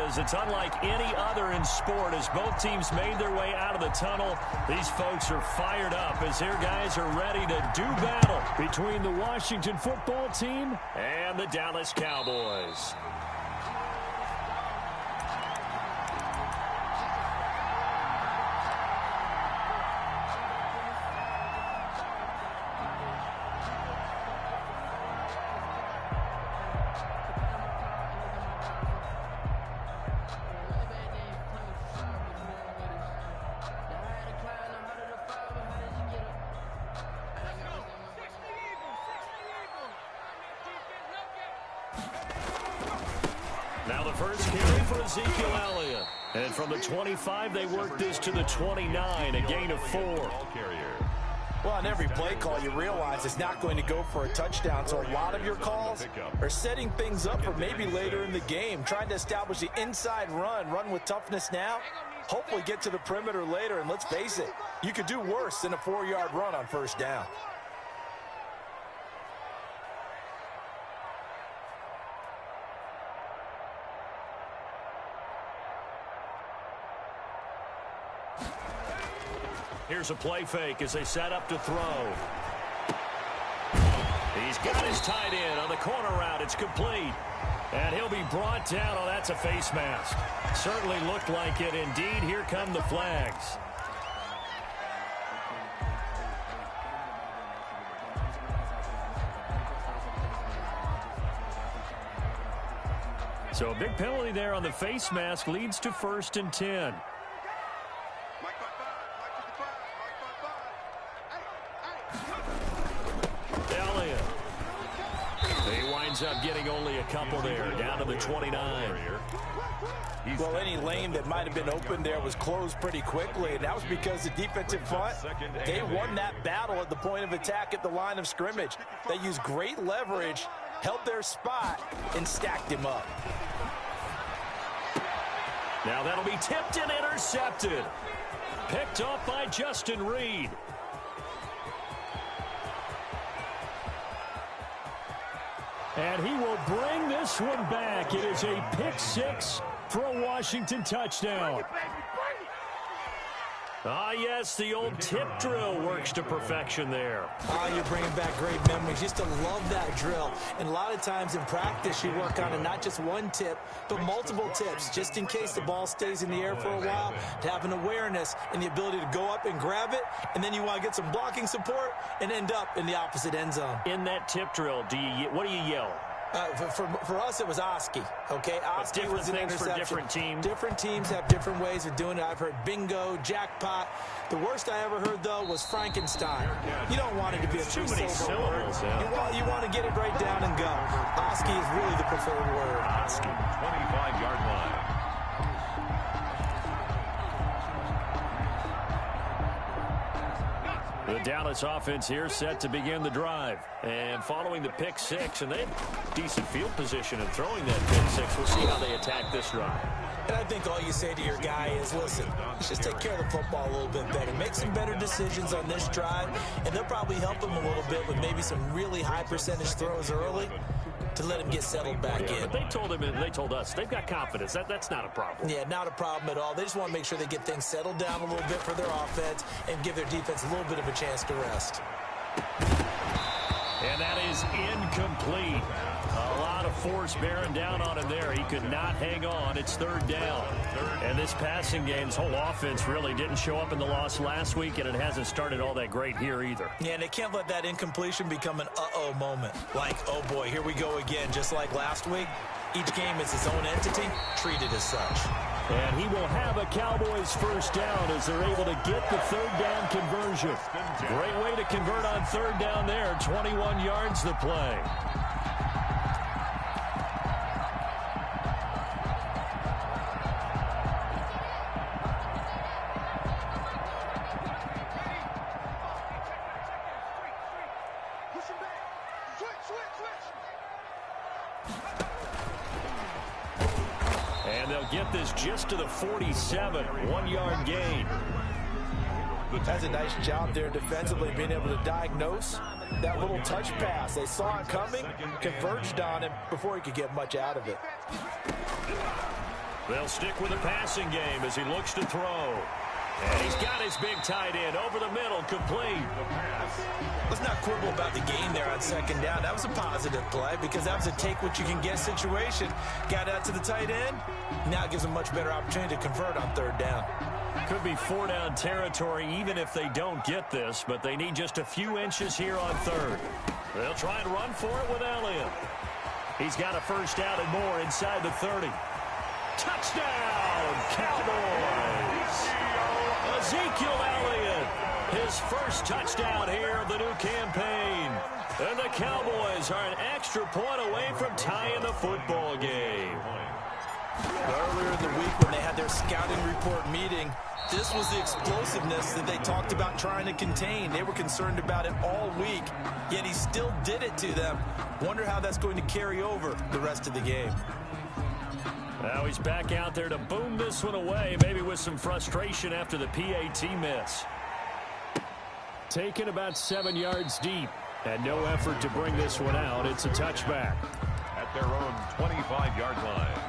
because it's unlike any other in sport. As both teams made their way out of the tunnel, these folks are fired up as their guys are ready to do battle between the Washington football team and the Dallas Cowboys. Now the first carry for Ezekiel Elliott. And from the 25, they work this to the 29, a gain of 4. Well, on every play call, you realize it's not going to go for a touchdown. So a lot of your calls are setting things up for maybe later in the game, trying to establish the inside run with toughness now, hopefully get to the perimeter later. And let's face it, you could do worse than a 4-yard run on first down. Here's a play fake as they set up to throw. He's got his tight end on the corner route. It's complete. And he'll be brought down. Oh, that's a face mask. Certainly looked like it. Indeed, here come the flags. So a big penalty there on the face mask leads to 1st and 10. Up getting only a couple there, down to the 29. Well, any lane that might have been open there was closed pretty quickly, and that was because the defensive front, they won that battle at the point of attack at the line of scrimmage. They used great leverage, held their spot, and stacked him up. Now that'll be tipped and intercepted. Picked off by Justin Reed. And he will bring this one back. It is a pick 6 for a Washington touchdown. Ah, yes, the old tip drill works to perfection there. Oh, you're bringing back great memories. Used to love that drill. And a lot of times in practice, you work on it, not just one tip, but multiple tips, just in case the ball stays in the air for a while, to have an awareness and the ability to go up and grab it, and then you want to get some blocking support and end up in the opposite end zone. In that tip drill, what do you yell? For us, it was Oski. Okay, Oski was an interception. For different teams. Different teams have different ways of doing it. I've heard bingo, jackpot. The worst I ever heard, though, was Frankenstein. You don't want it to be a three-syllable word. You want to get it right down and go. Oski is really the preferred word. Oski, 25-yard line. The Dallas offense here set to begin the drive. And following the pick 6, and they have decent field position in throwing that pick 6. We'll see how they attack this drive. And I think all you say to your guy is, listen, just take care of the football a little bit better. Make some better decisions on this drive, and they'll probably help him a little bit with maybe some really high percentage throws early to let him get settled back in. But they told him, and they told us, they've got confidence. That's not a problem. Yeah, not a problem at all. They just want to make sure they get things settled down a little bit for their offense and give their defense a little bit of a chance to rest. And that is incomplete. A lot of force bearing down on him there. He could not hang on. It's 3rd down. And this passing game's whole offense really didn't show up in the loss last week, and it hasn't started all that great here either. Yeah, and they can't let that incompletion become an uh-oh moment. Like, oh boy, here we go again, just like last week. Each game is its own entity, treated as such. And he will have a Cowboys first down as they're able to get the 3rd down conversion. Great way to convert on 3rd down there. 21 yards the play. And they'll get this just to the 47, 1-yard gain. That's a nice job there defensively, being able to diagnose that little touch pass. They saw it coming, converged on him before he could get much out of it. They'll stick with the passing game as he looks to throw. And he's got his big tight end over the middle, complete. Let's not quibble about the gain there on second down. That was a positive play because that was a take-what-you-can-get situation. Got out to the tight end. Now it gives them a much better opportunity to convert on third down. Could be four-down territory even if they don't get this, but they need just a few inches here on third. They'll try and run for it with Elliott. He's got a first down and more inside the 30. Touchdown, Cowboys! Ezekiel Elliott, his first touchdown here of the new campaign. And the Cowboys are an extra point away from tying the football game. Earlier in the week when they had their scouting report meeting, this was the explosiveness that they talked about trying to contain. They were concerned about it all week, yet he still did it to them. Wonder how that's going to carry over the rest of the game. Now he's back out there to boom this one away, maybe with some frustration after the PAT miss. Taken about 7 yards deep, and no effort to bring this one out. It's a touchback. At their own 25-yard line.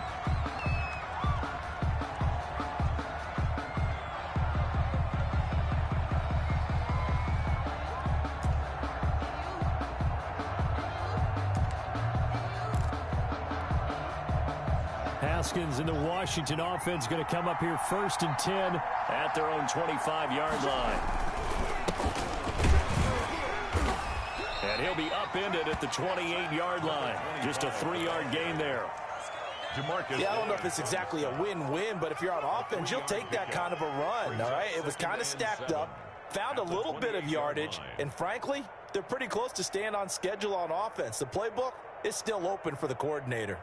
Haskins and the Washington offense going to come up here 1st and 10 at their own 25-yard line. And he'll be upended at the 28-yard line. Just a 3-yard gain there. Yeah, I don't know if it's exactly a win-win, but if you're on offense, you'll take that kind of a run, all right? It was kind of stacked up, found a little bit of yardage, and frankly, they're pretty close to staying on schedule on offense. The playbook is still open for the coordinator.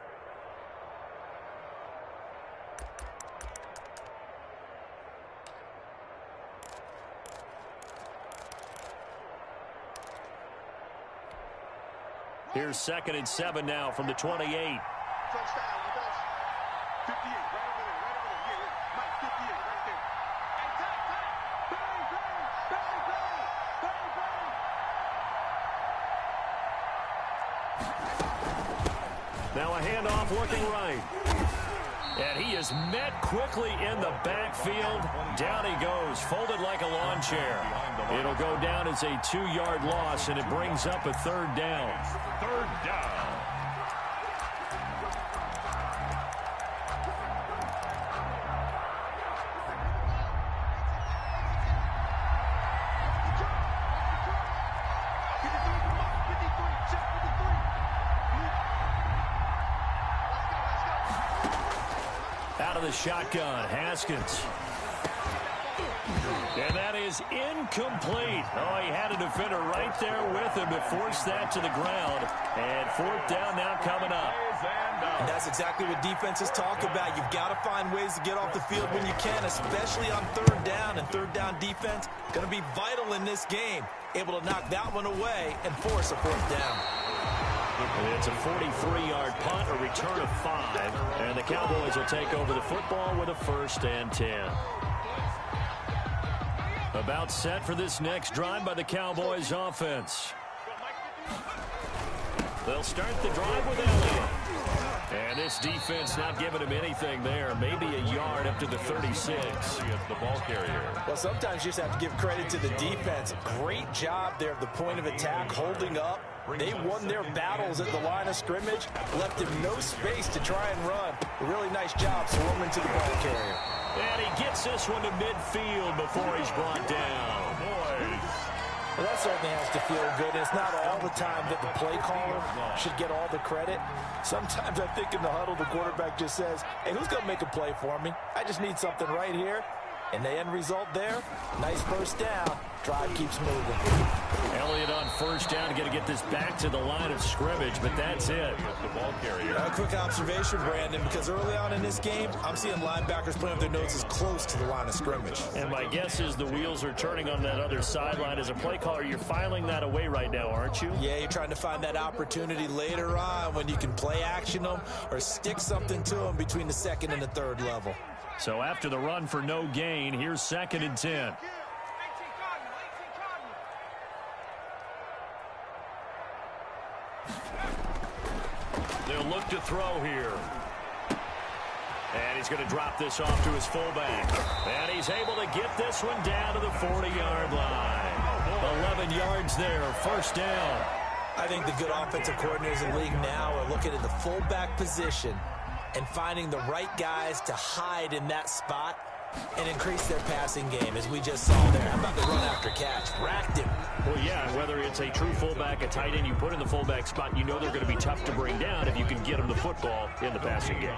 Here's 2nd and 7 now from the 28. Touchdown, 58, right over there, yeah, Mike, 58, right there. Hey, Now a handoff looking right. And he is met quickly in the backfield. Down he goes, folded like a lawn chair. It'll go down as a 2-yard loss, and it brings up a 3rd down. 3rd down. Out of the shotgun, Haskins. And that is incomplete. Oh, he had a defender right there with him to force that to the ground. And 4th down now coming up. And that's exactly what defenses talk about. You've got to find ways to get off the field when you can, especially on 3rd down. And 3rd down defense going to be vital in this game. Able to knock that one away and force a 4th down. It's a 43-yard punt, a return of 5. And the Cowboys will take over the football with a 1st and 10. About set for this next drive by the Cowboys offense. They'll start the drive with Elliott. And this defense not giving him anything there. Maybe a yard up to the 36. The ball carrier. Well, sometimes you just have to give credit to the defense. Great job there at the point of attack, holding up. They won their battles at the line of scrimmage, left him no space to try and run. A really nice job swarming to the ball carrier. And he gets this one to midfield before he's brought down. Well, that certainly has to feel good. And it's not all the time that the play caller should get all the credit. Sometimes I think in the huddle, the quarterback just says, hey, who's going to make a play for me? I just need something right here. And the end result there, nice 1st down. Drive keeps moving. Elliott on 1st down, going to get this back to the line of scrimmage, but that's it. The ball carrier. A quick observation, Brandon, because early on in this game, I'm seeing linebackers playing with their noses close to the line of scrimmage. And my guess is the wheels are turning on that other sideline. As a play caller, you're filing that away right now, aren't you? Yeah, you're trying to find that opportunity later on when you can play action them or stick something to them between the 2nd and the 3rd level. So after the run for no gain, here's 2nd and 10. They'll look to throw here. And he's going to drop this off to his fullback. And he's able to get this one down to the 40-yard line. 11 yards there, first down. I think the good offensive coordinators in the league now are looking at the fullback position and finding the right guys to hide in that spot and increase their passing game, as we just saw there. How about the run after catch? Racked him. Well, yeah, whether it's a true fullback, a tight end, you put in the fullback spot, you know they're going to be tough to bring down if you can get them the football in the passing game.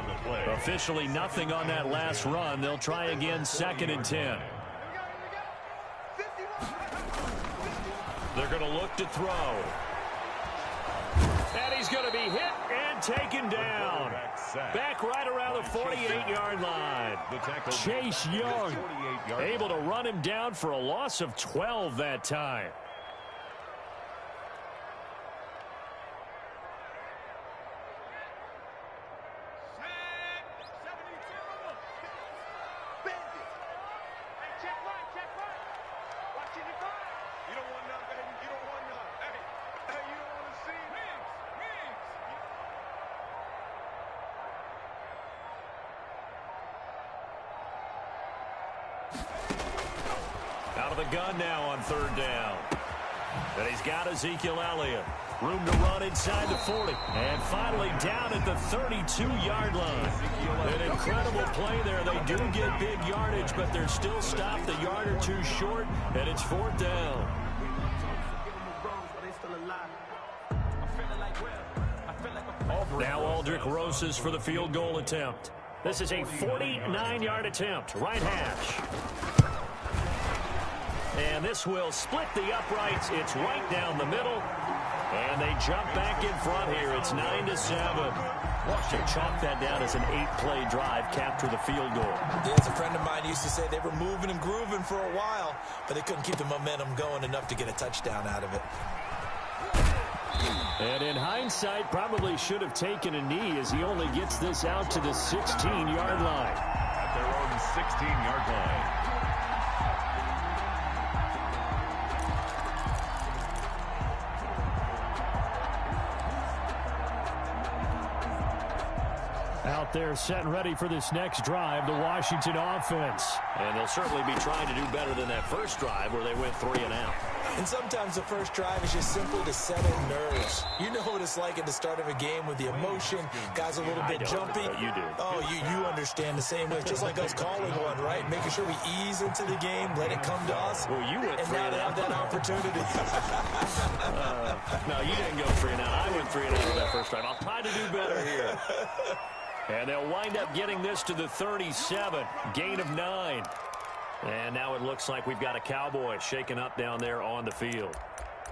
Officially nothing on that last run. They'll try again, 2nd and 10. They're going to look to throw. And he's going to be hit and taken down. Back right around the 48-yard line. Chase Young able to run him down for a loss of 12 that time. Out of the gun now on 3rd down. And he's got Ezekiel Elliott. Room to run inside the 40. And finally down at the 32-yard line. An incredible play there. They do get big yardage, but they're still stopped a yard or two short, and it's 4th down. Now Aldrick Rosas for the field goal attempt. This is a 49-yard attempt. Right hash. And this will split the uprights. It's right down the middle. And they jump back in front here. It's 9-7. Watch them chalk that down as an 8-play drive, capture the field goal. As a friend of mine used to say, they were moving and grooving for a while, but they couldn't keep the momentum going enough to get a touchdown out of it. And in hindsight, probably should have taken a knee as he only gets this out to the 16-yard line. At their own 16-yard line. Out there set and ready for this next drive, the Washington offense. And they'll certainly be trying to do better than that first drive where they went 3 and out. And sometimes the first drive is just simply to settle nerves. You know what it's like at the start of a game with the emotion. Guys a little bit jumpy. You do. Oh, you understand the same way. It's just like us calling one, right? Making sure we ease into the game, let it come to us. Well, you went 3 and out. And now they have that opportunity. No, you didn't go 3 and out. I went 3 and out on that first drive. I'll try to do better here. And they'll wind up getting this to the 37. Gain of 9. And now it looks like we've got a Cowboy shaken up down there on the field.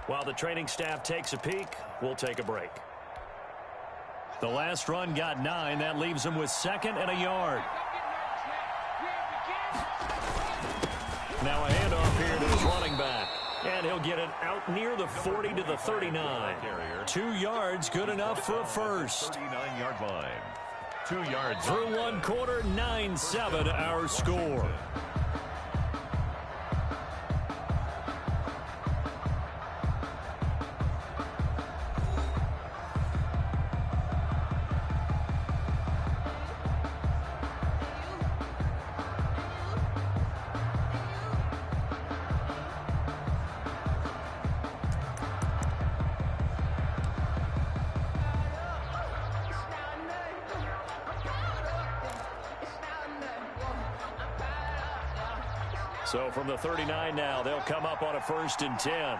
While the training staff takes a peek, we'll take a break. The last run got 9. That leaves him with 2nd and a yard. Now a handoff here to his running back. And he'll get it out near the 40 to the 39. 2 yards, good enough for a first. 39-yard line. 2 yards. Through 1 quarter, 9-7 our score. So from the 39 now, they'll come up on a 1st and 10.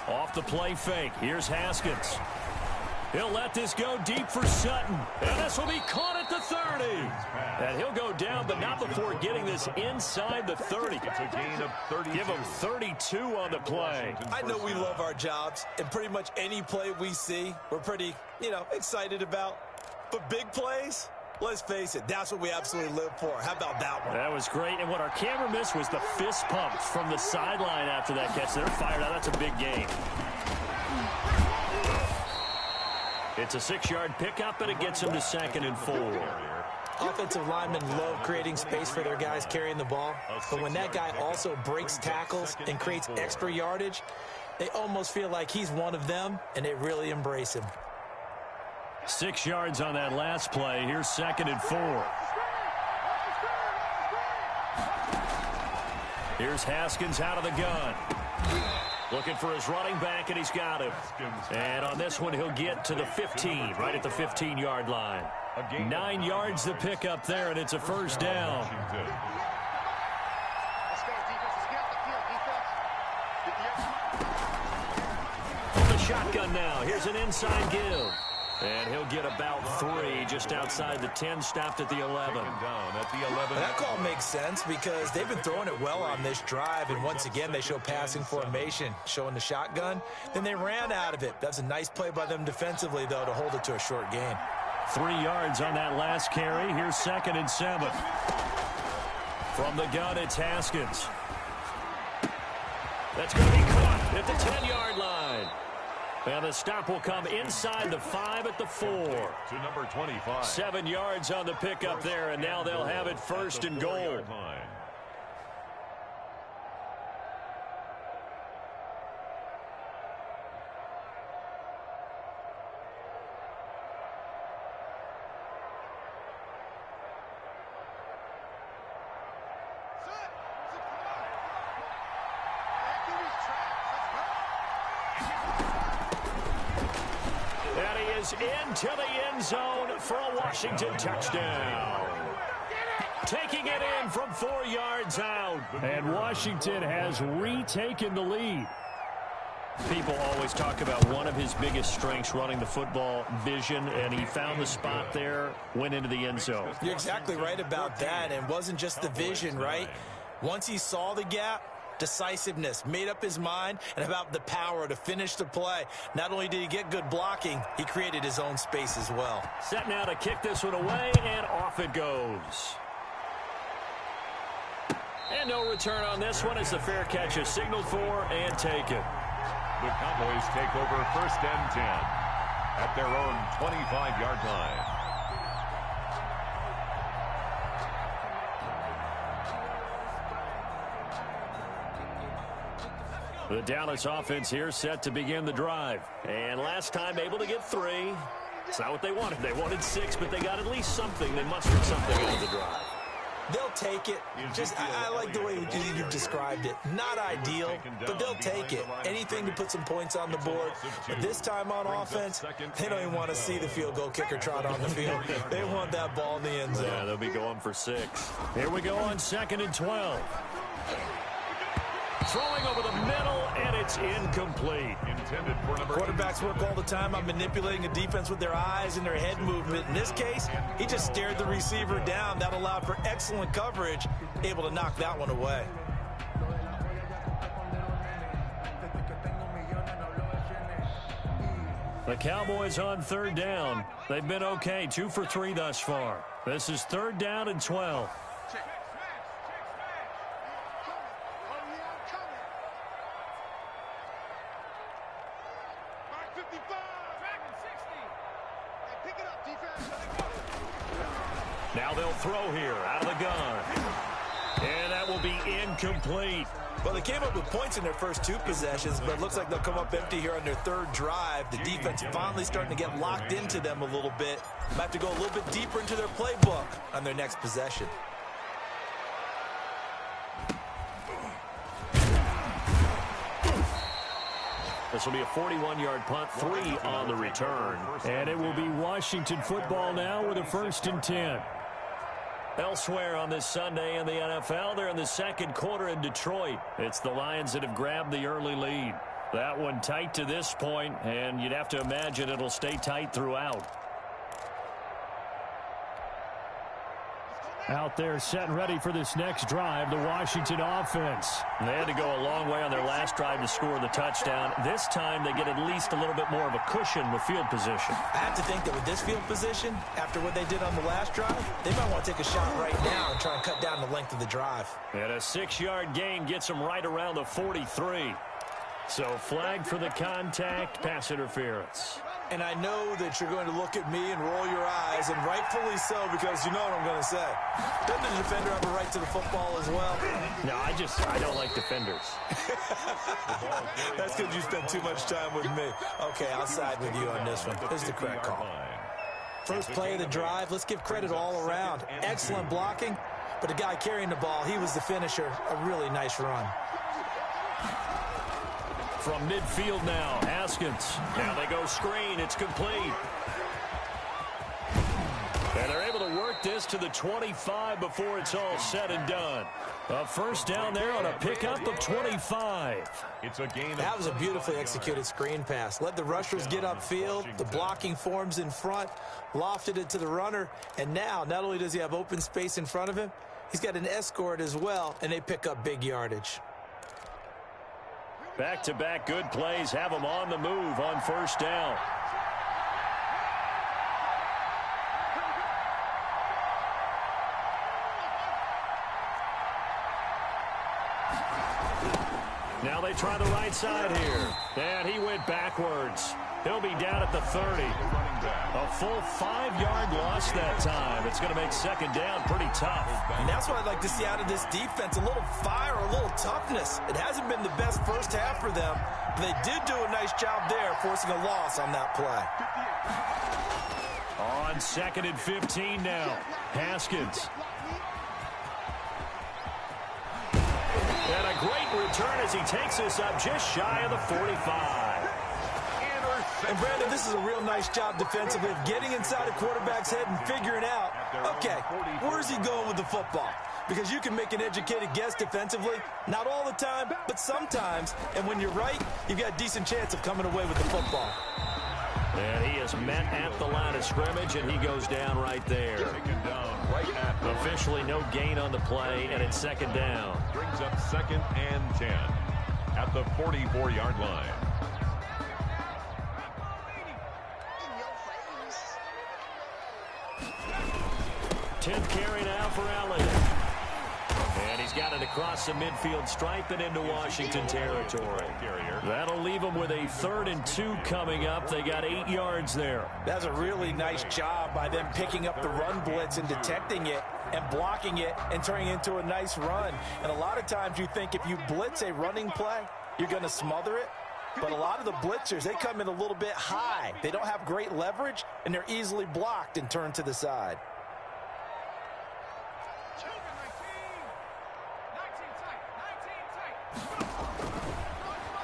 Off the play fake. Here's Haskins. He'll let this go deep for Sutton. And this will be caught at the 30. And he'll go down, but not before getting this inside the 30. It's a gain of 32. Give him 32 on the play. I know we love our jobs, and pretty much any play we see, we're pretty, excited about. But big plays, let's face it, that's what we absolutely live for. How about that one? That was great. And what our camera missed was the fist pumps from the sideline after that catch. They're fired out. That's a big game. It's a 6-yard pickup, and it gets him to 2nd and 4. Offensive linemen love creating space for their guys carrying the ball. But when that guy also breaks tackles and creates extra yardage, They almost feel like he's one of them, and they really embrace him. 6 yards on that last play. Here's 2nd and 4. Here's Haskins out of the gun. Looking for his running back, and he's got him. And on this one, he'll get to the 15, right at the 15-yard line. 9 yards to pick up there, and it's a first down. Let's go, defense. Let's get off the field, defense. The shotgun now. Here's an inside give. And he'll get about 3 just outside the 10, stopped at the 11. Down at the 11. That call makes sense because they've been throwing it well on this drive, and once again they show passing formation, showing the shotgun. Then they ran out of it. That's a nice play by them defensively, though, to hold it to a short gain. 3 yards on that last carry. Here's 2nd and 7. From the gun, it's Haskins. That's going to be caught at the 10-yard line. And the stop will come inside the 5 at the 4. To number 25. 7 yards on the pickup there, and now they'll have it 1st and goal. Into the end zone for a Washington touchdown. Taking it in from 4 yards out. And Washington has retaken the lead. People always talk about one of his biggest strengths running the football, vision, and he found the spot there, went into the end zone. You're exactly right about that, and it wasn't just the vision, right? Once he saw the gap, decisiveness, made up his mind, and about the power to finish the play. Not only did he get good blocking, he created his own space as well. Set now to kick this one away, and off it goes. And no return on this one as the fair catch is signaled for and taken. The Cowboys take over 1st and 10 at their own 25-yard line. The Dallas offense here set to begin the drive. And last time able to get 3. It's not what they wanted. They wanted 6, but they got at least something. They mustered something out of the drive. They'll take it. I like the way you described it. Not ideal, but they'll take it. Anything to put some points on the board. But this time on offense, they don't even want to see the field goal kicker trot on the field. They want that ball in the end zone. Yeah, they'll be going for 6. Here we go on 2nd and 12. Throwing over the middle, and it's incomplete. Intended for number Quarterbacks work all the time on manipulating a defense with their eyes and their head movement. In this case, he just stared the receiver down. That allowed for excellent coverage, able to knock that one away. The Cowboys on 3rd down. They've been okay, 2 for 3 thus far. This is 3rd down and 12. Now they'll throw here out of the gun. And that will be incomplete. Well, they came up with points in their first 2 possessions, but it looks like they'll come up empty here on their 3rd drive. The defense finally starting to get locked into them a little bit. Might have to go a little bit deeper into their playbook on their next possession. This will be a 41-yard punt, 3 on the return. And it will be Washington football now with a 1st and 10. Elsewhere on this Sunday in the NFL, they're in the 2nd quarter in Detroit. It's the Lions that have grabbed the early lead. That one tight to this point, and you'd have to imagine it'll stay tight throughout. Out there set and ready for this next drive, the Washington offense. They had to go a long way on their last drive to score the touchdown. This time they get at least a little bit more of a cushion with field position. I have to think that with this field position, after what they did on the last drive, they might want to take a shot right now and try and cut down the length of the drive. And a 6-yard gain gets them right around the 43. So flag for the contact, pass interference. And I know that you're going to look at me and roll your eyes, and rightfully so, because you know what I'm going to say. Doesn't the defender have a right to the football as well? No, I don't like defenders. That's because you spent too much time with me. Okay, I'll side with you on this one. This is the correct call. First play of the drive, let's give credit all around. Excellent blocking, but the guy carrying the ball, he was the finisher. A really nice run. From midfield now, Haskins. Now they go screen. It's complete. And they're able to work this to the 25 before it's all said and done. A first down there on a pickup of 25. It's a gain. That was a beautifully executed screen pass. Let the rushers get upfield. The blocking forms in front. Lofted it to the runner. And now, not only does he have open space in front of him, he's got an escort as well, and they pick up big yardage. Back-to-back good plays have them on the move on first down. Now they try the right side here. And he went backwards. He'll be down at the 30. A full 5-yard loss that time. It's going to make second down pretty tough. And that's what I'd like to see out of this defense. A little fire, a little toughness. It hasn't been the best first half for them, but they did do a nice job there, forcing a loss on that play. On 2nd and 15 now. Haskins. And a great return as he takes this up just shy of the 45. And, Brandon, this is a real nice job defensively of getting inside a quarterback's head and figuring out, okay, where's he going with the football? Because you can make an educated guess defensively, not all the time, but sometimes. And when you're right, you've got a decent chance of coming away with the football. And he is met at the line of scrimmage, and he goes down right there. Officially no gain on the play, and it's second down. Brings up 2nd and 10 at the 44-yard line. 10th carry now for Allen. And he's got it across the midfield stripe and into Washington territory. That'll leave them with a 3rd and 2 coming up. They got 8 yards there. That's a really nice job by them picking up the run blitz and detecting it and blocking it and turning it into a nice run. And a lot of times you think if you blitz a running play, you're going to smother it. But a lot of the blitzers, they come in a little bit high. They don't have great leverage, and they're easily blocked and turned to the side.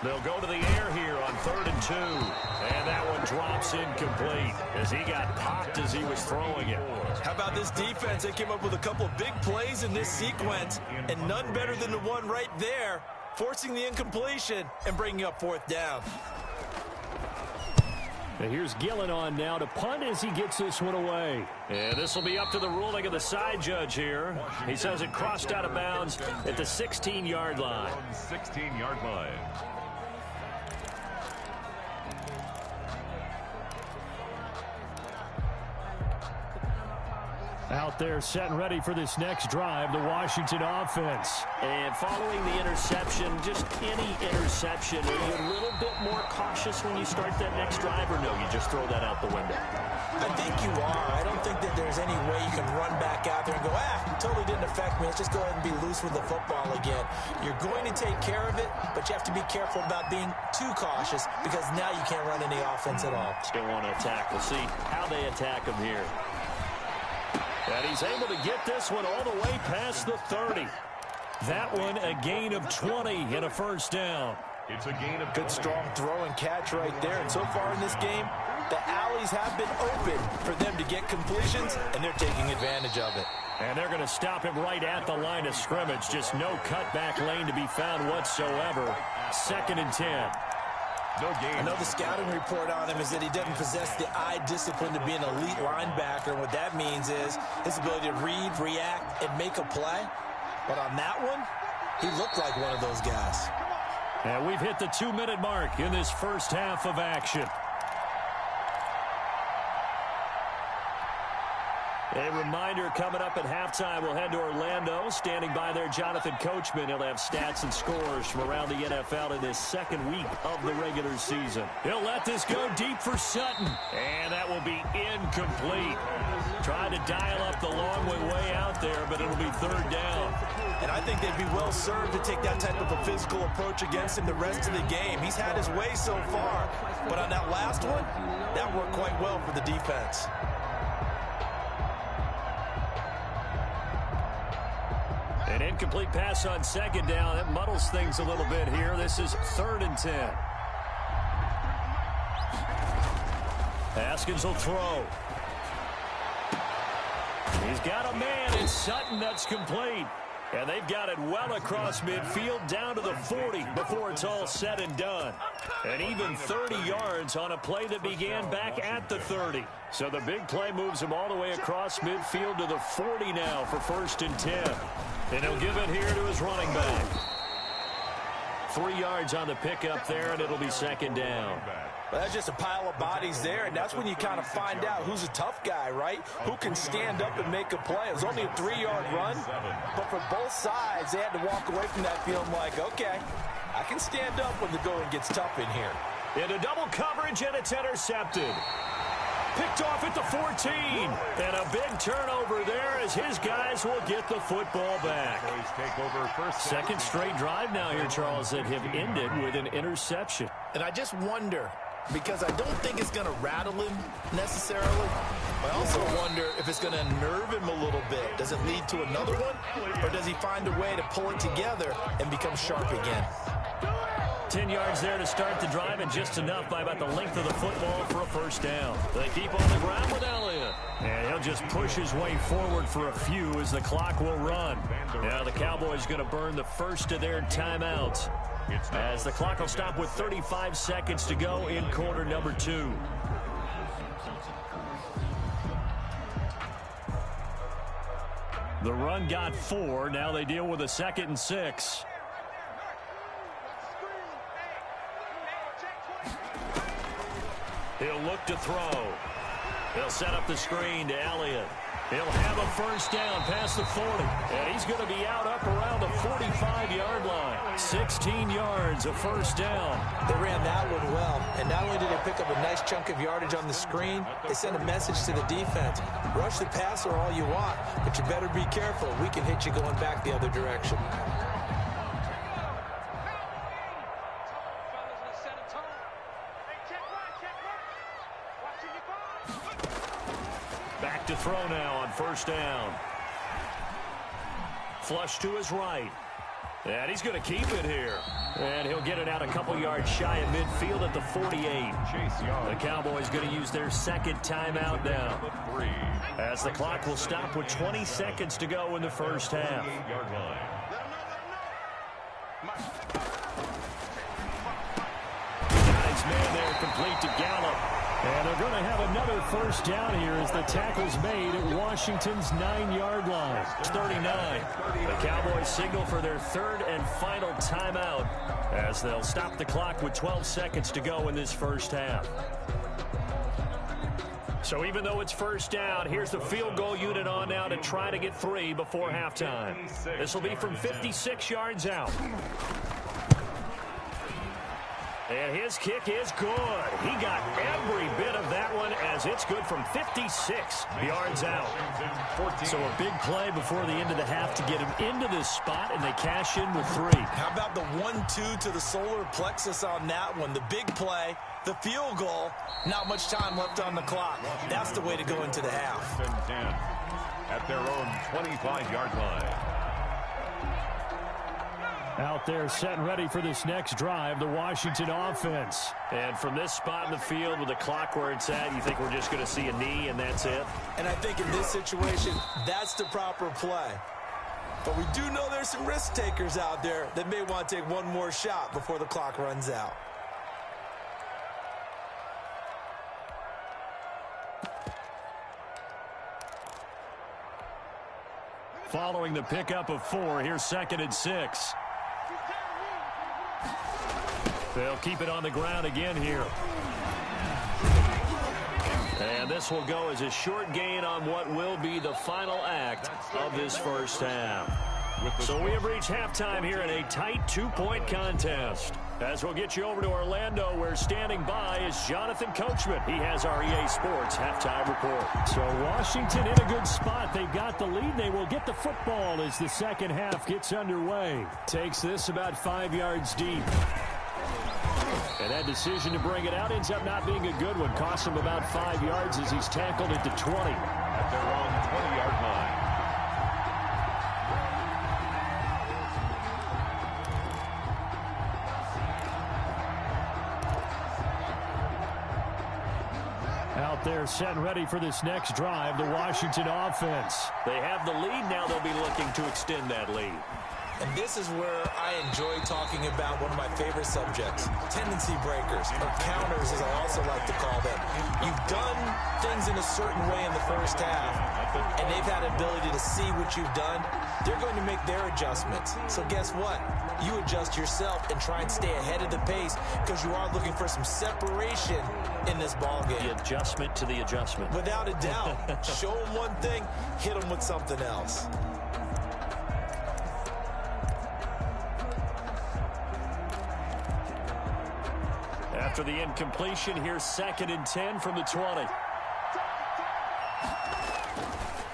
They'll go to the air here on 3rd and 2. And that one drops incomplete as he got popped as he was throwing it. How about this defense? They came up with a couple of big plays in this sequence, and none better than the one right there, forcing the incompletion and bringing up 4th down. And here's Gillen on now to punt as he gets this one away. And this will be up to the ruling of the side judge here. He says it crossed out of bounds at the 16-yard line. 16-yard line. Out there set and ready for this next drive, the Washington offense. And following the interception, just any interception, are you a little bit more cautious when you start that next drive, or no, you just throw that out the window? I think you are. I don't think that there's any way you can run back out there and go, it totally didn't affect me. Let's just go ahead and be loose with the football again. You're going to take care of it, but you have to be careful about being too cautious because now you can't run any offense at all. Still want to attack. We'll see how they attack him here. And he's able to get this one all the way past the 30. That one a gain of 20 and a first down. It's a gain of good, strong throw and catch right there. And so far in this game, the alleys have been open for them to get completions, and they're taking advantage of it. And they're going to stop him right at the line of scrimmage. Just no cutback lane to be found whatsoever. 2nd and 10. No gain. I know the scouting report on him is that he doesn't possess the eye discipline to be an elite linebacker. And what that means is his ability to read, react, and make a play. But on that one, he looked like one of those guys. And we've hit the 2-minute mark in this first half of action. A reminder coming up at halftime, we'll head to Orlando. Standing by there, Jonathan Coachman. He'll have stats and scores from around the NFL in this second week of the regular season. He'll let this go deep for Sutton. And that will be incomplete. Trying to dial up the long way out there, but it'll be third down. And I think they'd be well served to take that type of a physical approach against him the rest of the game. He's had his way so far, but on that last one, that worked quite well for the defense. An incomplete pass on second down. That muddles things a little bit here. This is 3rd and 10. Haskins will throw. He's got a man. It's Sutton. That's complete. And they've got it well across midfield down to the 40 before it's all said and done. And even 30 yards on a play that began back at the 30. So the big play moves him all the way across midfield to the 40 now for 1st and 10. And he'll give it here to his running back. 3 yards on the pickup there, and it'll be 2nd down. Well, that's just a pile of bodies there, and that's when you kind of find out who's a tough guy, right? Who can stand up and make a play. It was only a 3-yard run, but for both sides, they had to walk away from that feeling like, okay, I can stand up when the going gets tough in here. Into double coverage, and it's intercepted. Picked off at the 14. And a big turnover there as his guys will get the football back. Second straight drive now here, Charles, that have ended with an interception. And I just wonder, because I don't think it's going to rattle him necessarily. I also wonder if it's going to unnerve him a little bit. Does it lead to another one? Or does he find a way to pull it together and become sharp again? 10 yards there to start the drive, and just enough by about the length of the football for a 1st down. They keep on the ground with Elliott. And he'll just push his way forward for a few as the clock will run. Now the Cowboys going to burn the first of their timeouts, as the clock will stop with 35 seconds to go in quarter number 2. The run got 4. Now they deal with a 2nd and 6. He'll look to throw. He'll set up the screen to Elliott. He'll have a 1st down past the 40. And he's going to be out up around the 45-yard line. 16 yards, a 1st down. They ran that one well. And not only did they pick up a nice chunk of yardage on the screen, they sent a message to the defense. Rush the passer all you want, but you better be careful. We can hit you going back the other direction. Back to throw now on 1st down. Flush to his right. And he's going to keep it here. And he'll get it out a couple yards shy of midfield at the 48. The Cowboys going to use their 2nd timeout now, as the clock will stop with 20 seconds to go in the 1st half. Got his man there, complete to Gallup. And they're going to have another 1st down here as the tackle's made at Washington's 9-yard line. 39. The Cowboys signal for their 3rd and final timeout, as they'll stop the clock with 12 seconds to go in this 1st half. So even though it's 1st down, here's the field goal unit on now to try to get 3 before halftime. This will be from 56 yards out. And his kick is good. He got every bit of that one, as it's good from 56 yards out. So a big play before the end of the half to get him into this spot, and they cash in with 3. How about the 1-2 to the solar plexus on that one? The big play, the field goal, not much time left on the clock. That's the way to go into the half. 10 at their own 25-yard line. Out there set and ready for this next drive, the Washington offense. And from this spot in the field with the clock where it's at, you think we're just going to see a knee and that's it? And I think in this situation, that's the proper play. But we do know there's some risk takers out there that may want to take one more shot before the clock runs out. Following the pickup of 4, here's 2nd and 6. They'll keep it on the ground again here. And this will go as a short gain on what will be the final act of this first half. So we have reached halftime here in a tight 2-point contest. As we'll get you over to Orlando, where standing by is Jonathan Coachman. He has our EA Sports halftime report. So Washington in a good spot. They've got the lead. They will get the football as the second half gets underway. Takes this about 5 yards deep. And that decision to bring it out ends up not being a good one. Costs him about 5 yards as he's tackled at the 20. At their own 20-yard line. Out there set and ready for this next drive, the Washington offense. They have the lead. Now they'll be looking to extend that lead. And this is where I enjoy talking about one of my favorite subjects, tendency breakers, or counters as I also like to call them. You've done things in a certain way in the first half, and they've had ability to see what you've done. They're going to make their adjustments. So guess what? You adjust yourself and try and stay ahead of the pace because you are looking for some separation in this ball game. The adjustment to the adjustment. Without a doubt. Show them one thing, hit them with something else. After the incompletion, here's 2nd and 10 from the 20.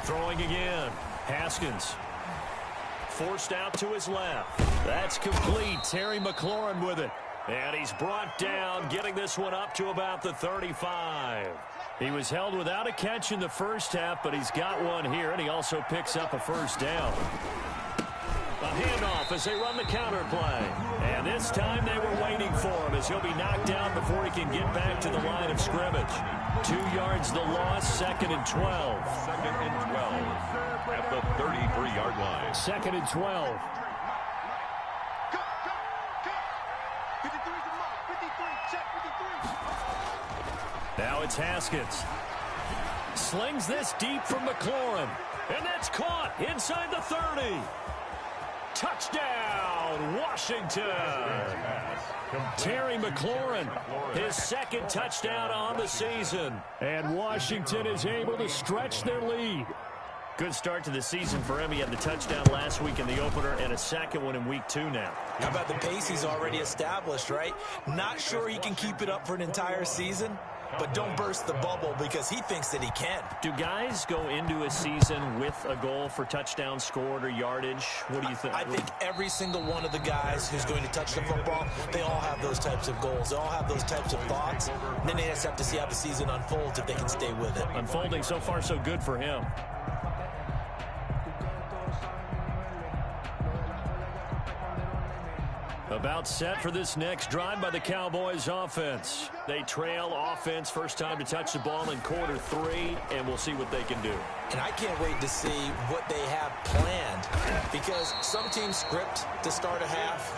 Throwing again. Haskins. Forced out to his left. That's complete. Terry McLaurin with it. And he's brought down, getting this one up to about the 35. He was held without a catch in the first half, but he's got one here, and he also picks up a first down. A handoff as they run the counter play. And this time they were waiting for him as he'll be knocked down before he can get back to the line of scrimmage. 2 yards the loss, 2nd and 12. 2nd and 12 at the 33-yard line. 2nd and 12. Now it's Haskins. Slings this deep from McLaurin. And that's caught inside the 30. Touchdown, Washington. Terry McLaurin, his 2nd touchdown on the season. And Washington is able to stretch their lead. Good start to the season for him. He had the touchdown last week in the opener and a 2nd one in week 2 now. How about the pace he's already established, right? Not sure he can keep it up for an entire season, but don't burst the bubble because he thinks that he can. Do guys go into a season with a goal for touchdowns scored or yardage? What do you think? I think every single one of the guys who's going to touch the football, they all have those types of goals. They all have those types of thoughts. And then they just have to see how the season unfolds if they can stay with it. Unfolding so far so good for him. About set for this next drive by the Cowboys offense. They trail offense, first time to touch the ball in quarter 3, and we'll see what they can do. And I can't wait to see what they have planned because some teams script to start a half.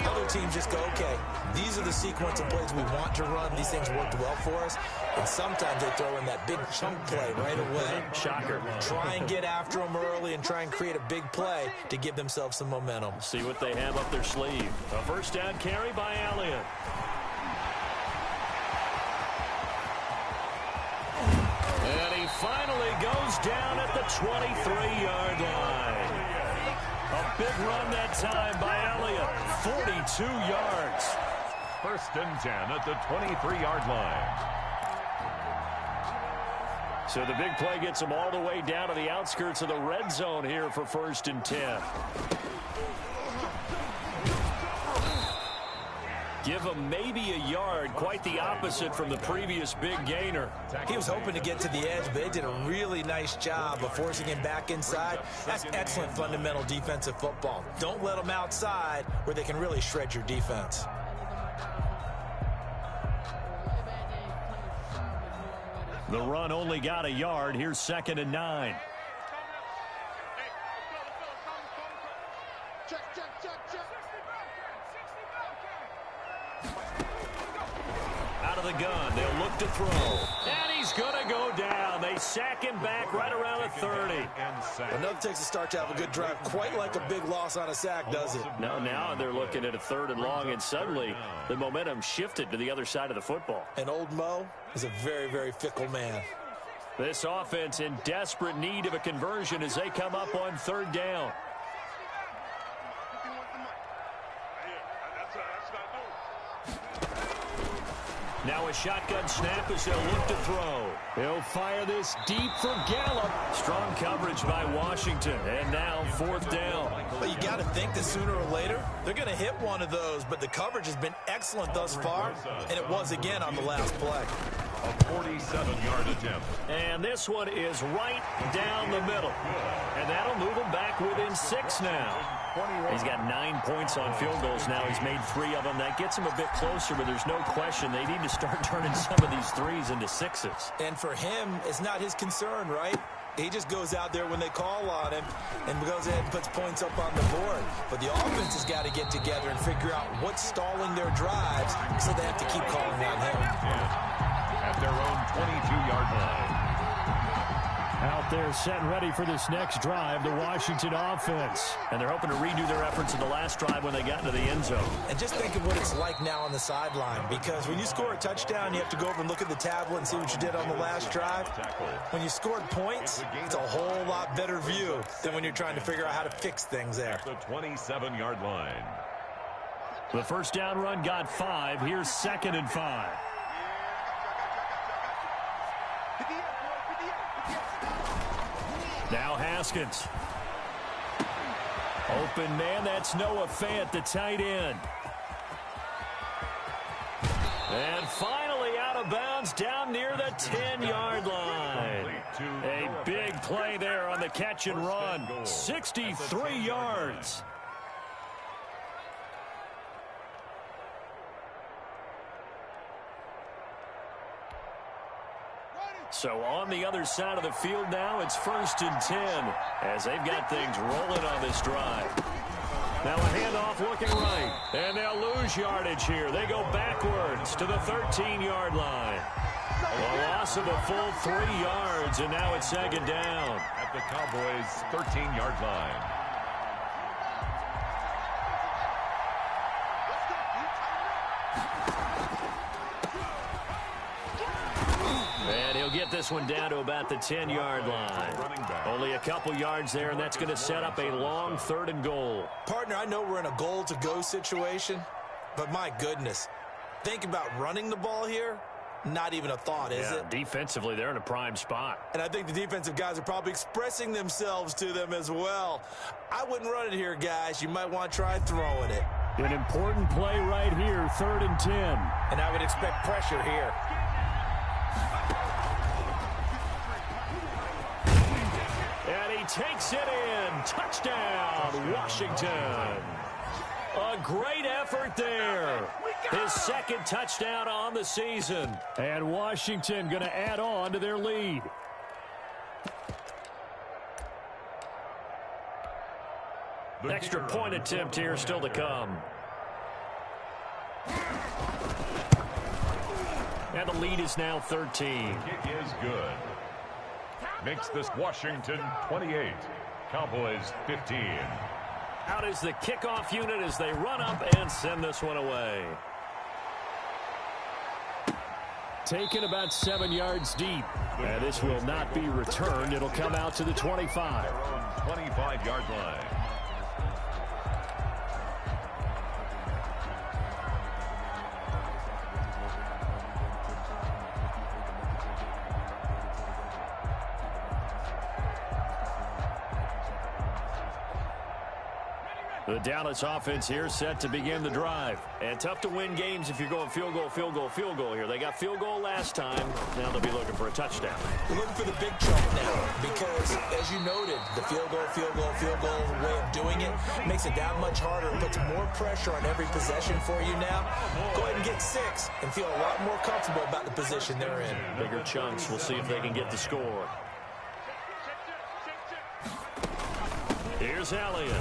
Other teams just go, okay, these are the sequence of plays we want to run. These things worked well for us. And sometimes they throw in that big chunk play right away. Shocker. Try and get after them early and try and create a big play to give themselves some momentum. See what they have up their sleeve. A first down carry by Elliott. And he finally goes down at the 23-yard line. A big run that time by Elliott. 42 yards. 1st and 10 at the 23-yard line. So the big play gets them all the way down to the outskirts of the red zone here for 1st and 10. Give him maybe a yard, quite the opposite from the previous big gainer. He was hoping to get to the edge, but they did a really nice job of forcing him back inside. That's excellent fundamental defensive football. Don't let them outside where they can really shred your defense. The run only got a yard. Here's 2nd and 9. Out of the gun. They'll look to throw. And he's going to go down. They sack him back right around the 30. Enough takes a start to have a good drive. Quite like a big loss on a sack, does it? No, now they're looking at a 3rd and long, and suddenly the momentum shifted to the other side of the football. And old Mo is a very, very fickle man. This offense in desperate need of a conversion as they come up on third down. Now a shotgun snap as they'll look to throw. He'll fire this deep for Gallup. Strong coverage by Washington. And now fourth down. But you got to think that sooner or later, they're going to hit one of those. But the coverage has been excellent thus far. And it was again on the last play. A 47-yard attempt. And this one is right down the middle. And that'll move him back within 6 now. He's got 9 points on field goals now. He's made 3 of them. That gets him a bit closer, but there's no question they need to start turning some of these 3s into 6s. And for him, it's not his concern, right? He just goes out there when they call on him and goes ahead and puts points up on the board. But the offense has got to get together and figure out what's stalling their drives, so they have to keep calling on him. At their own 22-yard line. Out there set and ready for this next drive, the Washington offense. And they're hoping to redo their efforts in the last drive when they got into the end zone. And just think of what it's like now on the sideline, because when you score a touchdown, you have to go over and look at the tablet and see what you did on the last drive. When you scored points, it's a whole lot better view than when you're trying to figure out how to fix things there. The 27-yard line. The first down run got 5. Here's 2nd and 5. Now Haskins. Open man, that's Noah Fant, the tight end. And finally out of bounds down near the 10-yard line. A big play there on the catch and run. 63 yards. So on the other side of the field now, it's 1st and 10 as they've got things rolling on this drive. Now a handoff looking right, and they'll lose yardage here. They go backwards to the 13-yard line. A loss of a full 3 yards, and now it's 2nd down. At the Cowboys' 13-yard line. Get this one down to about the 10-yard line. Only a couple yards there, and that's going to set up a long 3rd and goal. Partner, I know we're in a goal-to-go situation, but my goodness, think about running the ball here. Not even a thought, is it? Defensively, they're in a prime spot. And I think the defensive guys are probably expressing themselves to them as well. I wouldn't run it here, guys. You might want to try throwing it. An important play right here, 3rd and 10. And I would expect pressure here. And he takes it in. Touchdown, Washington. A great effort there. His 2nd touchdown on the season. And Washington going to add on to their lead. Extra point attempt here still to come. And the lead is now 13. Kick is good. Makes this Washington 28. Cowboys 15. Out is the kickoff unit as they run up and send this one away. Taken about 7 yards deep. And this will not be returned. It'll come out to the 25. Their own 25-yard line. The Dallas offense here set to begin the drive. And tough to win games if you're going field goal, field goal, field goal here. They got field goal last time. Now they'll be looking for a touchdown. We're looking for the big chunk now because, as you noted, the field goal way of doing it makes it that much harder. It puts more pressure on every possession for you now. Go ahead and get 6 and feel a lot more comfortable about the position they're in. Bigger chunks. We'll see if they can get the score. Here's Elliott.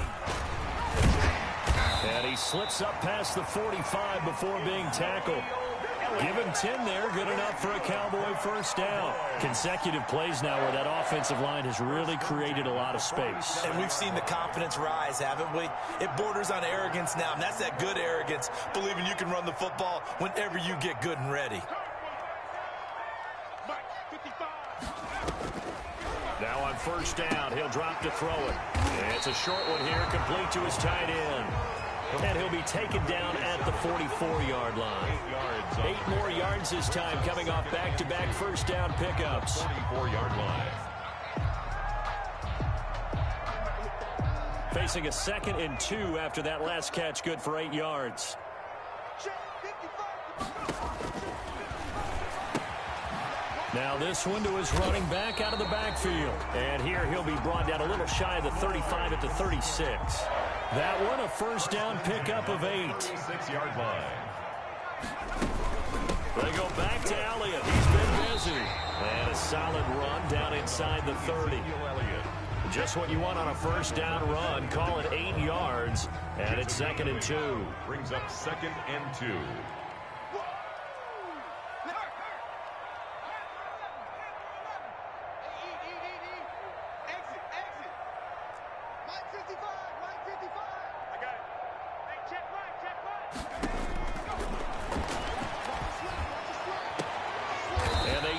And he slips up past the 45 before being tackled. Give him 10 there. Good enough for a Cowboy first down. Consecutive plays now where that offensive line has really created a lot of space. And we've seen the confidence rise, haven't we? It borders on arrogance now, and that's that good arrogance, believing you can run the football whenever you get good and ready. Now on first down, he'll drop to throw it. And it's a short one here, complete to his tight end. And he'll be taken down at the 44-yard line. 8 more yards this time, coming off back-to-back first down pickups. 44-yard line. Facing a 2nd and 2 after that last catch, good for 8 yards. Now this one to his running back out of the backfield. And here he'll be brought down a little shy of the 35 at the 36. That one a first down pickup of 8. 6-yard line. They go back to Elliott. He's been busy. And a solid run down inside the 30. Just what you want on a first down run. Call it 8 yards. And it's 2nd and 2. Brings up 2nd and 2.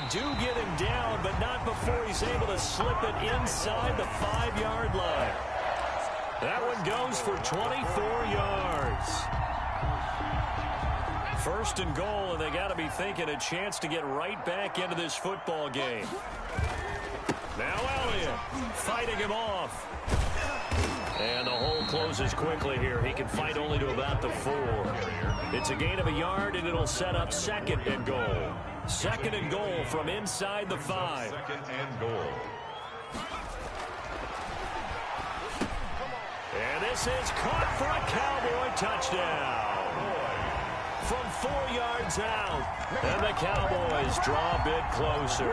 Do get him down, but not before he's able to slip it inside the 5-yard line. That one goes for 24 yards. First and goal, and they got to be thinking a chance to get right back into this football game. Now Elliott fighting him off. And the hole closes quickly here. He can fight only to about the 4. It's a gain of a yard, and it'll set up 2nd and goal. 2nd and goal from inside the 5. 2nd and goal. And this is caught for a Cowboy touchdown. From 4 yards out. And the Cowboys draw a bit closer.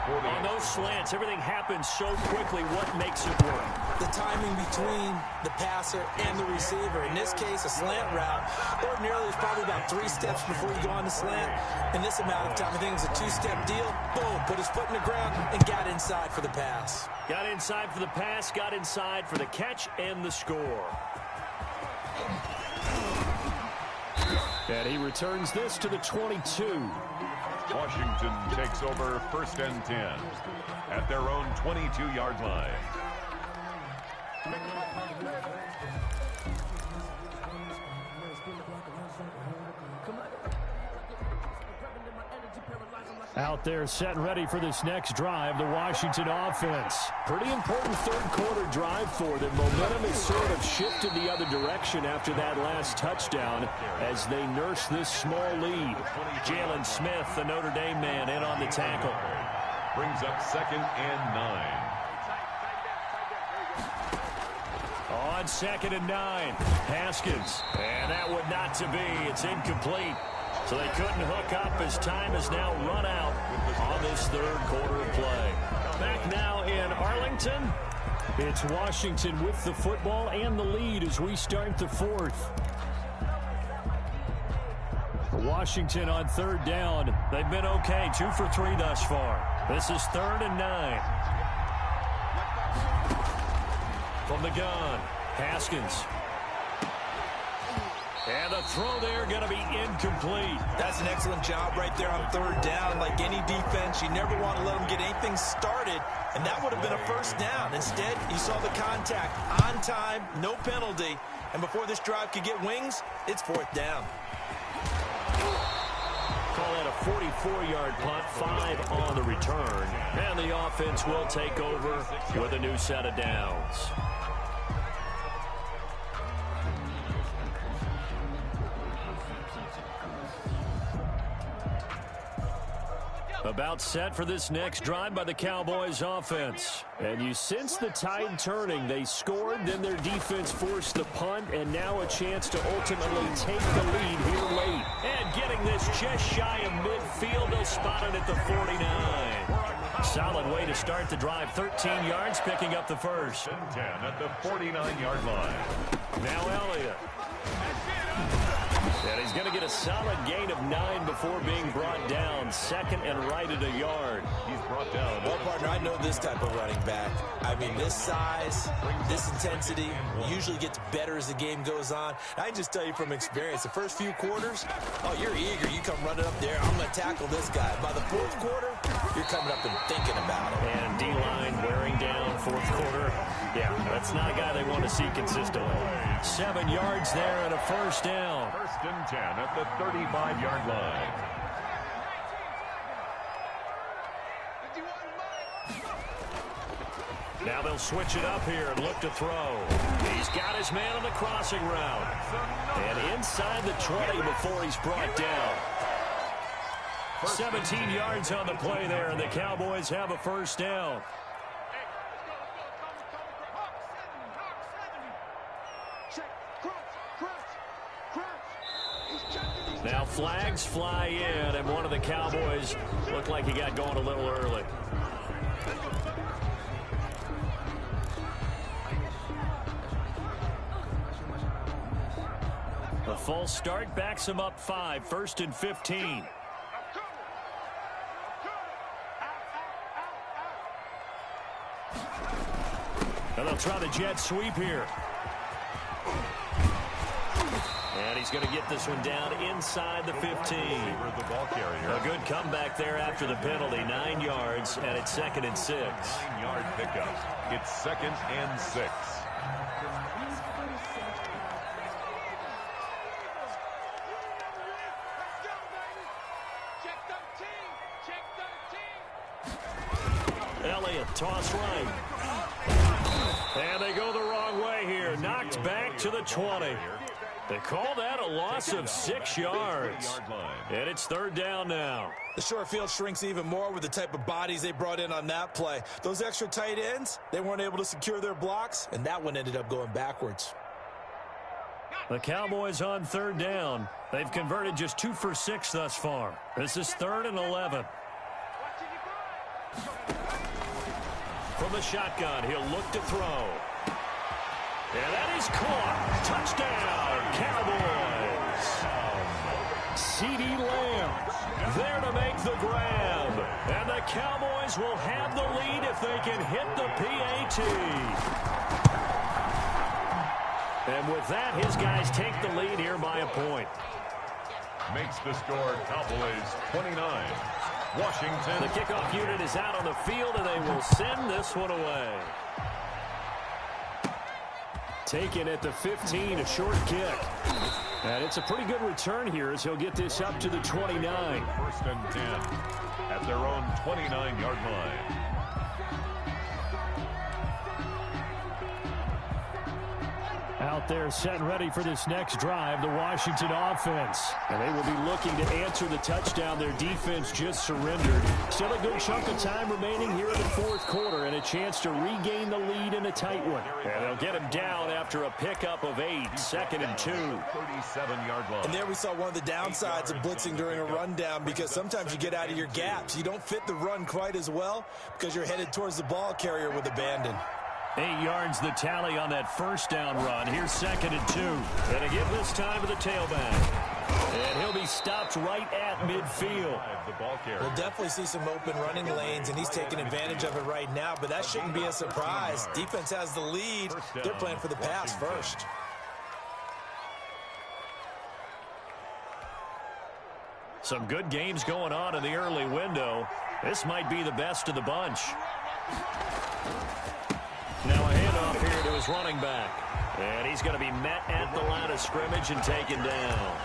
On those slants, everything happens so quickly. What makes it work? The timing between the passer and the receiver. In this case, a slant route. Ordinarily, it's probably about 3 steps before you go on the slant. In this amount of time, I think it was a 2-step deal. Boom, put his foot in the ground and got inside for the pass. Got inside for the pass, got inside for the catch and the score. And he returns this to the 22. Washington takes over 1st and 10 at their own 22-yard line. Out there set and ready for this next drive, the Washington offense. Pretty important third-quarter drive for them. Momentum has sort of shifted the other direction after that last touchdown as they nurse this small lead. Jalen Smith, the Notre Dame man, in on the tackle. Brings up 2nd and 9. On 2nd and 9, Haskins. And that would not to be. It's incomplete. So they couldn't hook up as time has now run out on this third quarter of play. Back now in Arlington. It's Washington with the football and the lead as we start the 4th. Washington on 3rd down. They've been okay, 2 for 3 thus far. This is 3rd and 9. From the gun, Haskins. And the throw there going to be incomplete. That's an excellent job right there on 3rd down. Like any defense, you never want to let them get anything started, and that would have been a first down. Instead, you saw the contact on time, no penalty, and before this drive could get wings, it's 4th down. Call that a 44-yard punt, 5 on the return. And the offense will take over with a new set of downs. About set for this next drive by the Cowboys offense. And you sense the tide turning. They scored, then their defense forced the punt, and now a chance to ultimately take the lead here late. And getting this just shy of midfield, they'll spot it at the 49. Solid way to start the drive. 13 yards, picking up the first. 10 at the 49-yard line. Now Elliott. And he's going to get a solid gain of 9 before being brought down. Second and right at a yard. He's brought down. Well, partner, I know this type of running back. I mean, this size, this intensity usually gets better as the game goes on. I can just tell you from experience, the first few quarters, oh, you're eager. You come running up there. I'm going to tackle this guy. By the fourth quarter, you're coming up and thinking about it. And D-line wearing down fourth quarter. Yeah, that's not a guy they want to see consistently. 7 yards there and a first down. First and 10 at the 35-yard line. Now they'll switch it up here and look to throw. He's got his man on the crossing route. And inside the 20 before he's brought down. 17 yards on the play there, and the Cowboys have a first down. Now flags fly in, and one of the Cowboys looked like he got going a little early. A false start backs him up 5, first and 15. And they'll try the jet sweep here. And he's going to get this one down inside the 15. The ball carrier. A good comeback there after the penalty. 9 yards, and it's second and 6. 9-yard pickup. It's second and 6. Elliott, toss right. And they go the wrong way here. Knocked back to the 20. They call that a loss of 6 yards. And it's third down now. The short field shrinks even more with the type of bodies they brought in on that play. Those extra tight ends, they weren't able to secure their blocks, and that one ended up going backwards. The Cowboys on third down. They've converted just 2 for 6 thus far. This is 3rd and 11. From the shotgun, he'll look to throw. And that is caught. Touchdown, Cowboys. CeeDee Lamb there to make the grab. And the Cowboys will have the lead if they can hit the PAT. And with that, his guys take the lead here by a point. Makes the score Cowboys 29. Washington. The kickoff unit is out on the field, and they will send this one away. Taken at the 15, a short kick. And it's a pretty good return here as he'll get this up to the 29. First and 10 at their own 29-yard line. Out there set and ready for this next drive, the Washington offense. And they will be looking to answer the touchdown their defense just surrendered. Still a good chunk of time remaining here in the fourth quarter and a chance to regain the lead in a tight one. And they'll get him down after a pickup of 8, second and 2. 37-yard line. And there we saw one of the downsides of blitzing during a rundown, because sometimes you get out of your gaps. You don't fit the run quite as well because you're headed towards the ball carrier with abandon. 8 yards the tally on that first down run. Here's second and 2. And to give this time to the tailback. And he'll be stopped right at midfield. The ball carrier. We'll definitely see some open running lanes, and he's taking advantage of it right now, but that shouldn't be a surprise. Defense has the lead. They're playing for the pass first. Some good games going on in the early window. This might be the best of the bunch. Now a handoff here to his running back. And he's going to be met at the line of scrimmage and taken down.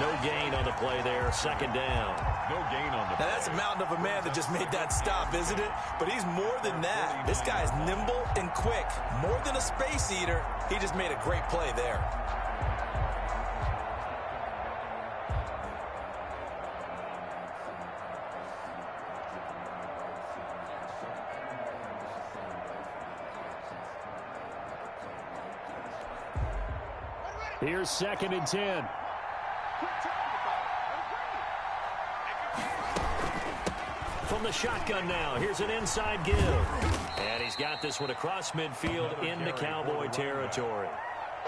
No gain on the play there. Second down. No gain on the play. Now that's a mountain of a man that just made that stop, isn't it? But he's more than that. This guy is nimble and quick. More than a space eater. He just made a great play there. Here's second and 10. From the shotgun now, here's an inside give. And he's got this one across midfield into Cowboy territory.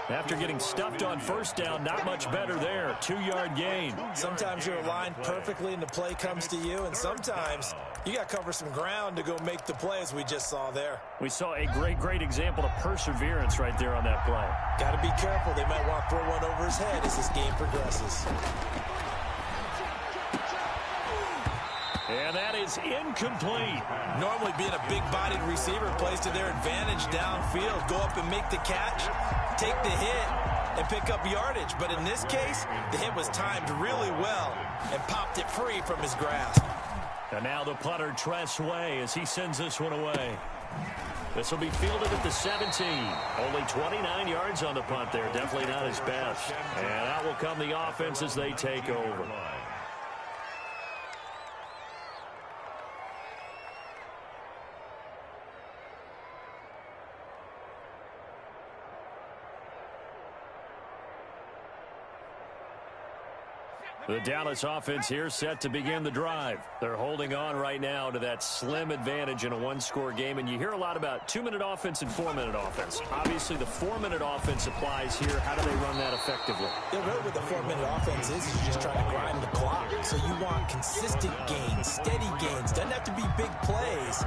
After getting stuffed on first down, not much better there. 2-yard gain. Sometimes you're aligned perfectly and the play comes to you, and sometimes you got to cover some ground to go make the play, as we just saw there. We saw a great example of perseverance right there on that play. Got to be careful. They might want to throw one over his head as this game progresses. And that is incomplete. Normally being a big-bodied receiver plays to their advantage downfield. Go up and make the catch, take the hit, and pick up yardage. But in this case, the hit was timed really well and popped it free from his grasp. And now the punter, Tress Way, as he sends this one away. This will be fielded at the 17. Only 29 yards on the punt there. Definitely not his best. And out will come the offense as they take over. The Dallas offense here set to begin the drive. They're holding on right now to that slim advantage in a one-score game, and you hear a lot about 2-minute offense and 4-minute offense. Obviously, the 4-minute offense applies here. How do they run that effectively? Yeah, really what the 4-minute offense is you're just trying to grind the clock. So you want consistent gains, steady gains. Doesn't have to be big plays,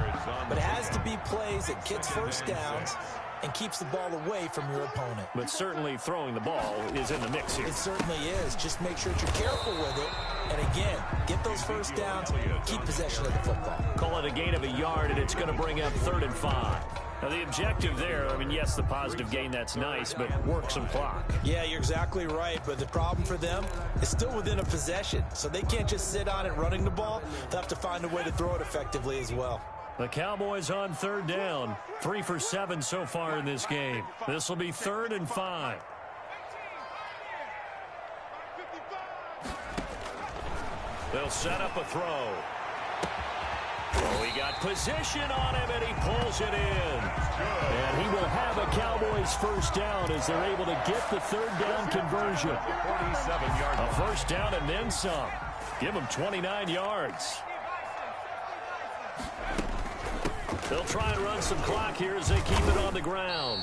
but it has to be plays that gets first downs and keeps the ball away from your opponent. But certainly throwing the ball is in the mix here. It certainly is. Just make sure that you're careful with it. And again, get those first downs, keep possession of the football. Call it a gain of a yard, and it's going to bring up 3rd and 5. Now, the objective there, I mean, yes, the positive gain, that's nice, but work some clock. Yeah, you're exactly right. But the problem for them is still within a possession. So they can't just sit on it running the ball. They'll have to find a way to throw it effectively as well. The Cowboys on 3rd down. 3 for 7 so far in this game. This will be 3rd and 5. They'll set up a throw. Oh, he got position on him, and he pulls it in. And he will have a Cowboys first down as they're able to get the 3rd down conversion. 47-yard. A first down and then some. Give him 29 yards. They'll try and run some clock here as they keep it on the ground.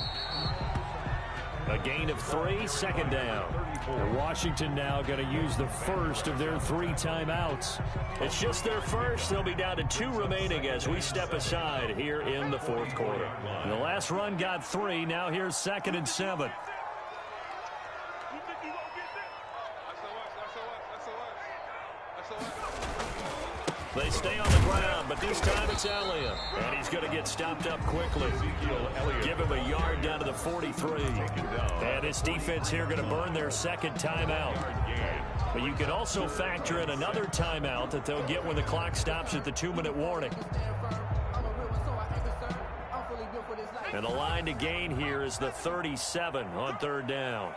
A gain of 3, 2nd down. And Washington now going to use the first of their 3 timeouts. It's just their first. They'll be down to 2 remaining as we step aside here in the 4th quarter. The last run got 3. Now here's 2nd and 7. They stay on the ground, but this time it's Elliott. And he's going to get stopped up quickly. Give him a yard down to the 43. And this defense here going to burn their 2nd timeout. But you can also factor in another timeout that they'll get when the clock stops at the 2-minute warning. And the line to gain here is the 37 on 3rd down.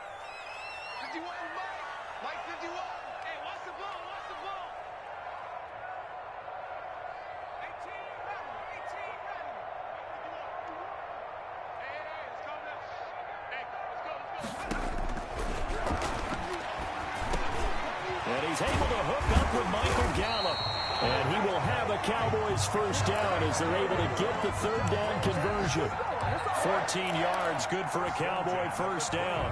Cowboys first down as they're able to get the 3rd down conversion. 14 yards, good for a Cowboy first down.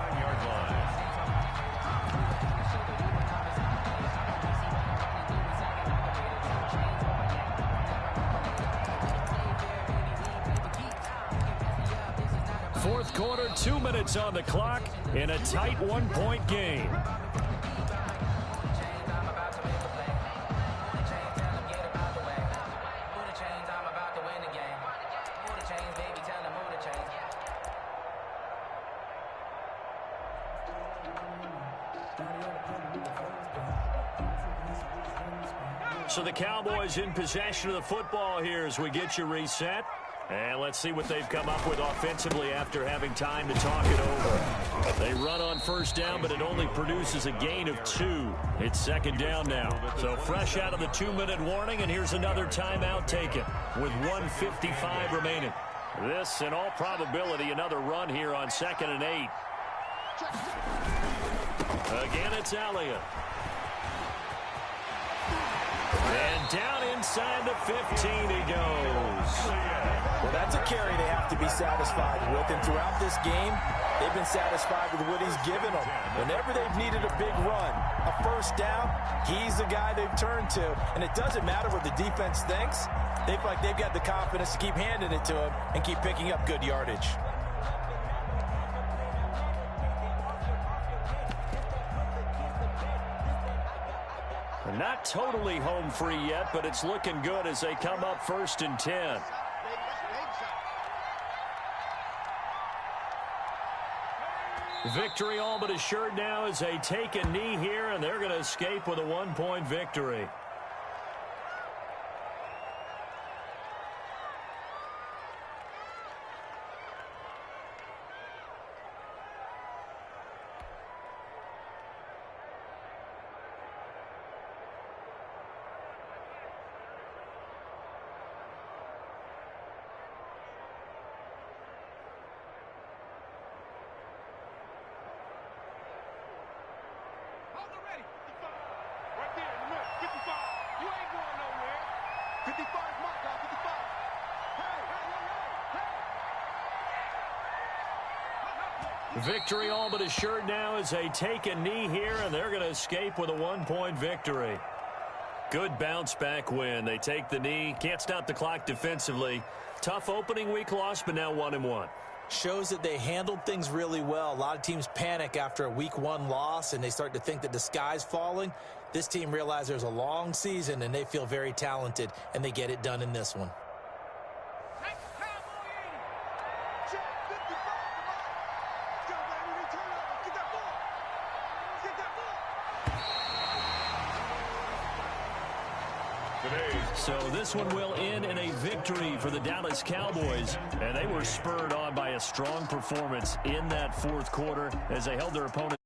Fourth quarter, 2 minutes on the clock in a tight 1-point game. So the Cowboys in possession of the football here as we get you reset. And let's see what they've come up with offensively after having time to talk it over. They run on first down, but it only produces a gain of 2. It's 2nd down now. So fresh out of the 2-minute warning, and here's another timeout taken with 1:55 remaining. This, in all probability, another run here on 2nd and 8. Again, it's Elliott. And down inside the 15 he goes. Well, that's a carry they have to be satisfied with, and throughout this game, they've been satisfied with what he's given them. Whenever they've needed a big run, a first down, he's the guy they've turned to. And it doesn't matter what the defense thinks. They feel like they've got the confidence to keep handing it to him and keep picking up good yardage. Not totally home free yet, but it's looking good as they come up 1st and 10. Victory all but assured now as they take a knee here, and they're going to escape with a 1-point victory. Victory all but assured now as they take a knee here, and they're going to escape with a 1-point victory. Good bounce-back win. They take the knee. Can't stop the clock defensively. Tough opening week loss, but now 1-1. Shows that they handled things really well. A lot of teams panic after a week 1 loss, and they start to think that the sky's falling. This team realizes there's a long season, and they feel very talented, and they get it done in this one. So this one will end in a victory for the Dallas Cowboys, and they were spurred on by a strong performance in that 4th quarter as they held their opponent